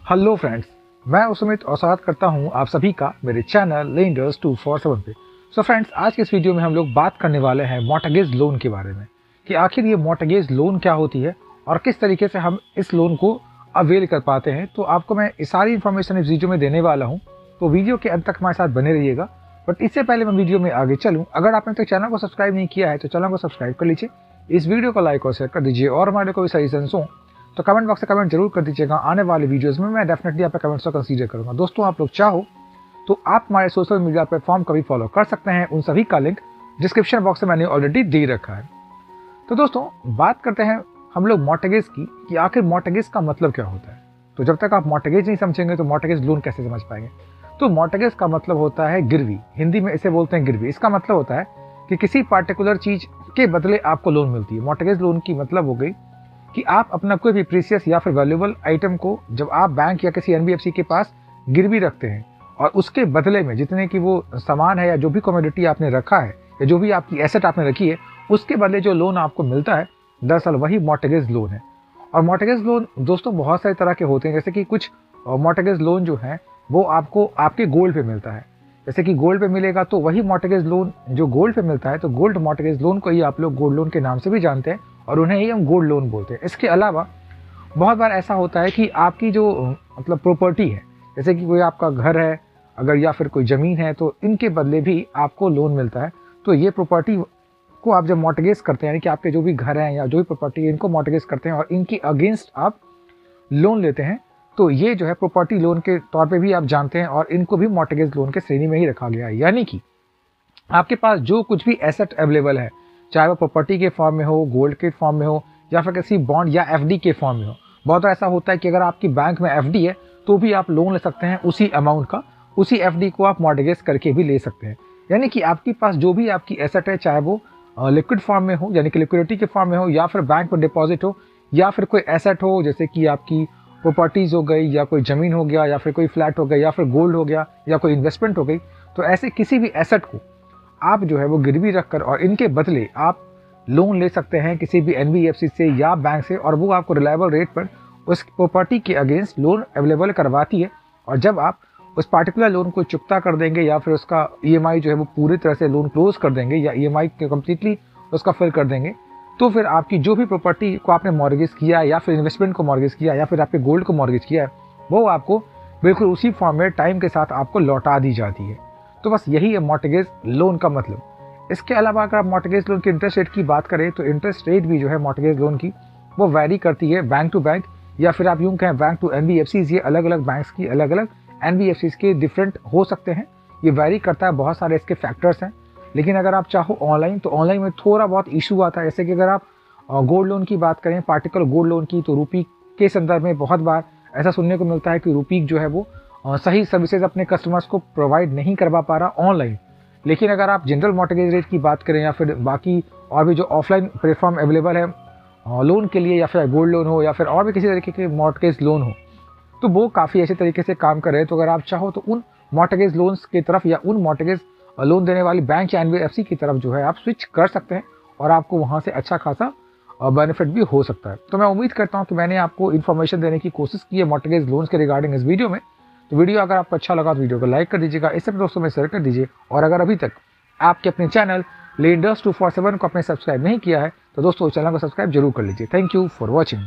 Hello friends, मैं सुमित और स्वागत करता हूं आप सभी का मेरे चैनल लेंडर्स 247 पे। सो फ्रेंड्स, आज के इस वीडियो में हम लोग बात करने वाले हैं मॉर्टगेज लोन के बारे में कि आखिर ये मॉर्टगेज लोन क्या होती है और किस तरीके से हम इस लोन को अवेल कर पाते हैं। तो आपको मैं ये सारी इन्फॉर्मेशन इस वीडियो में देने वाला हूँ, तो वीडियो के अंत तक हमारे साथ बने रहिएगा। बट इससे पहले मैं वीडियो में आगे चलूँ, अगर आपने तक चैनल को सब्सक्राइब नहीं किया है तो चैनल को सब्सक्राइब कर लीजिए, इस वीडियो को लाइक और शेयर कर दीजिए और हमारे कोई सजेशंस हो तो कमेंट बॉक्स से कमेंट जरूर कर दीजिएगा। आने वाले वीडियोस में मैं डेफिनेटली आपके कमेंट्स को कंसीडर करूंगा। दोस्तों, आप लोग चाहो तो आप हमारे सोशल मीडिया प्लेटफॉर्म को भी फॉलो कर सकते हैं, उन सभी का लिंक डिस्क्रिप्शन बॉक्स में मैंने ऑलरेडी दे रखा है। तो दोस्तों, बात करते हैं हम लोग मॉर्टगेज की कि आखिर मॉर्टगेज का मतलब क्या होता है। तो जब तक आप मॉर्टगेज नहीं समझेंगे तो मॉर्टगेज लोन कैसे समझ पाएंगे। तो मॉर्टगेज का मतलब होता है गिरवी, हिंदी में इसे बोलते हैं गिरवी। इसका मतलब होता है कि किसी पार्टिकुलर चीज के बदले आपको लोन मिलती है। मॉर्टगेज लोन की मतलब हो गई कि आप अपना कोई भी प्रीशियस या फिर वैल्यूएबल आइटम को जब आप बैंक या किसी एनबीएफसी के पास गिरवी रखते हैं और उसके बदले में जितने की वो सामान है या जो भी कमोडिटी आपने रखा है या जो भी आपकी एसेट आपने रखी है उसके बदले जो लोन आपको मिलता है, दरअसल वही मॉर्टगेज लोन है। और मॉर्टगेज लोन दोस्तों बहुत सारे तरह के होते हैं, जैसे कि कुछ मॉर्टगेज लोन जो है वो आपको आपके गोल्ड पे मिलता है। जैसे कि गोल्ड पे मिलेगा तो वही मॉर्टगेज लोन जो गोल्ड पे मिलता है, तो गोल्ड मॉर्टगेज लोन को ही आप लोग गोल्ड लोन के नाम से भी जानते हैं और उन्हें ही हम गोल्ड लोन बोलते हैं। इसके अलावा बहुत बार ऐसा होता है कि आपकी जो मतलब प्रॉपर्टी है, जैसे कि कोई आपका घर है अगर या फिर कोई ज़मीन है, तो इनके बदले भी आपको लोन मिलता है। तो ये प्रॉपर्टी को आप जब मॉर्टगेज करते हैं, यानी कि आपके जो भी घर हैं या जो भी प्रॉपर्टी है इनको मॉर्टगेज करते हैं और इनकी अगेंस्ट आप लोन लेते हैं, तो ये जो है प्रॉपर्टी लोन के तौर पे भी आप जानते हैं और इनको भी मॉर्टगेज लोन के श्रेणी में ही रखा गया है। यानी कि आपके पास जो कुछ भी एसेट अवेलेबल है, चाहे वो प्रॉपर्टी के फॉर्म में हो, गोल्ड के फॉर्म में हो या फिर किसी बॉन्ड या एफडी के फॉर्म में हो। बहुत ऐसा होता है कि अगर आपकी बैंक में एफडी है तो भी आप लोन ले सकते हैं उसी अमाउंट का, उसी एफडी को आप मॉर्टगेज करके भी ले सकते हैं। यानी कि आपके पास जो भी आपकी एसेट है, चाहे वो लिक्विड फॉर्म में हो यानी कि लिक्विडिटी के फॉर्म में हो या फिर बैंक में डिपॉजिट हो या फिर कोई एसेट हो जैसे कि आपकी प्रॉपर्टीज हो गई या कोई ज़मीन हो गया या फिर कोई फ्लैट हो गया या फिर गोल्ड हो गया या कोई इन्वेस्टमेंट हो गई, तो ऐसे किसी भी एसेट को आप जो है वो गिरवी रखकर और इनके बदले आप लोन ले सकते हैं किसी भी एनबीएफसी से या बैंक से, और वो आपको रिलायबल रेट पर उस प्रॉपर्टी के अगेंस्ट लोन अवेलेबल करवाती है। और जब आप उस पार्टिकुलर लोन को चुकता कर देंगे या फिर उसका ईएमआई जो है वो पूरी तरह से लोन क्लोज कर देंगे या ईएमआई कम्प्लीटली उसका फिल कर देंगे, तो फिर आपकी जो भी प्रॉपर्टी को आपने मॉर्गेज किया है या फिर इन्वेस्टमेंट को मॉर्गेज किया है या फिर आपके गोल्ड को मॉर्गेज किया है, वो आपको बिल्कुल उसी फॉर्म में टाइम के साथ आपको लौटा दी जाती है। तो बस यही है मॉर्टगेज लोन का मतलब। इसके अलावा अगर आप मॉर्टगेज लोन की इंटरेस्ट रेट की बात करें तो इंटरेस्ट रेट भी जो है मॉर्टगेज लोन की वो वैरी करती है बैंक टू बैंक, या फिर आप यूँ कहें बैंक टू एनबीएफसीज। ये अलग अलग बैंक्स की अलग अलग एनबीएफसीज के डिफरेंट हो सकते हैं, ये वैरी करता है, बहुत सारे इसके फैक्टर्स हैं। लेकिन अगर आप चाहो ऑनलाइन तो ऑनलाइन में थोड़ा बहुत इशू आता है। जैसे कि अगर आप गोल्ड लोन की बात करें, पार्टिकुलर गोल्ड लोन की, तो रुपी के संदर्भ में बहुत बार ऐसा सुनने को मिलता है कि रुपी जो है वो सही सर्विसेज अपने कस्टमर्स को प्रोवाइड नहीं करवा पा रहा ऑनलाइन। लेकिन अगर आप जनरल मॉर्टगेज रेट की बात करें या फिर बाकी और भी जो ऑफलाइन प्लेटफॉर्म अवेलेबल है लोन के लिए, या फिर गोल्ड लोन हो या फिर और भी किसी तरीके के मॉर्टगेज लोन हो, तो वो काफ़ी अच्छे तरीके से काम कर रहे हैं। तो अगर आप चाहो तो उन मॉर्टगेज लोन्स की तरफ या उन मॉर्टगेज लोन देने वाली बैंक या एनबीएफसी की तरफ जो है आप स्विच कर सकते हैं और आपको वहाँ से अच्छा खासा बेनिफिट भी हो सकता है। तो मैं उम्मीद करता हूँ कि मैंने आपको इन्फॉर्मेशन देने की कोशिश की है मॉर्टगेज लोन्स के रिगार्डिंग इस वीडियो में। तो वीडियो अगर आपको अच्छा लगा तो वीडियो को लाइक कर दीजिएगा, इससे दोस्तों में शेयर कर दीजिए। और अगर अभी तक आपके अपने चैनल लेंडर्स 247 को अपने सब्सक्राइब नहीं किया है तो दोस्तों चैनल को सब्सक्राइब जरूर कर लीजिए। Thank you for watching.